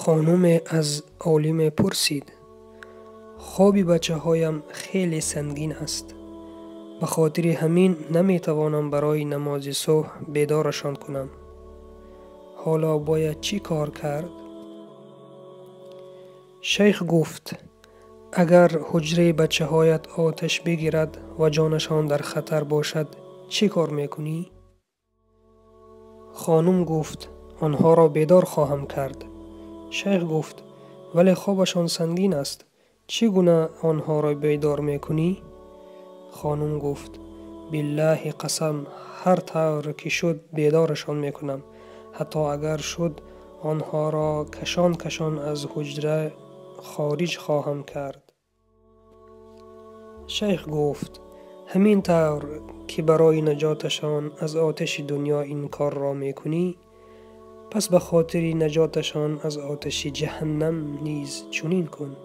خانم از عالم پرسید: خواب بچه هایم خیلی سنگین است. به خاطر همین نمی توانم برای نماز صبح بیدارشان کنم. حالا باید چی کار کرد؟ شیخ گفت: اگر حجره بچه هایت آتش بگیرد و جانشان در خطر باشد چی کار میکنی؟ خانم گفت: آنها را بیدار خواهم کرد. شیخ گفت: ولی خوابشان سنگین است. چگونه آنها را بیدار میکنی؟ خانم گفت: بالله قسم، هر طور که شد بیدارشان میکنم. حتی اگر شد آنها را کشان کشان از حجره خارج خواهم کرد. شیخ گفت: همین طور که برای نجاتشان از آتش دنیا این کار را میکنی، پس به خاطر نجاتشان از آتش جهنم نیز چنین کن.